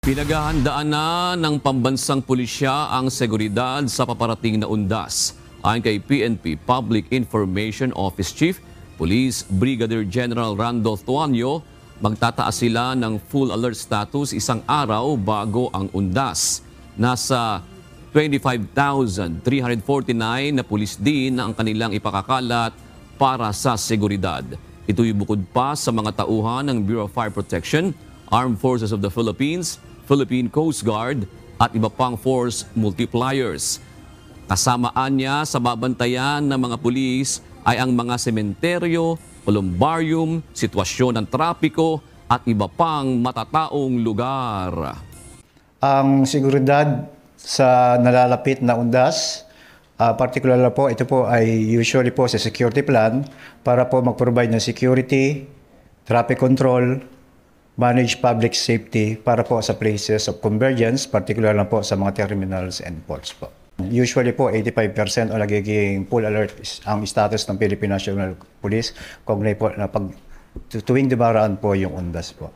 Pinaghahandaan na ng pambansang pulisya ang seguridad sa paparating na undas. Ayon kay PNP Public Information Office Chief Police Brigadier General Randolph Tuanyo, magtataas sila ng full alert status isang araw bago ang undas. Nasa 25,349 na pulis din ang kanilang ipakakalat para sa seguridad. Ito'y bukod pa sa mga tauhan ng Bureau of Fire Protection, Armed Forces of the Philippines, Philippine Coast Guard at iba pang force multipliers. Kasamaan niya sa babantayan ng mga pulis ay ang mga sementeryo, columbarium, sitwasyon ng trapiko at iba pang matataong lugar. Ang seguridad sa nalalapit na undas, particular na po, ito po ay usually po sa security plan para po mag-provide ng security, traffic control, manage public safety para po sa places of convergence, particular na po sa mga terminals and ports po. Usually po, 85% o nagiging full alert ang status ng Philippine National Police kaugnay po na tuwing dumaraan po yung undas po.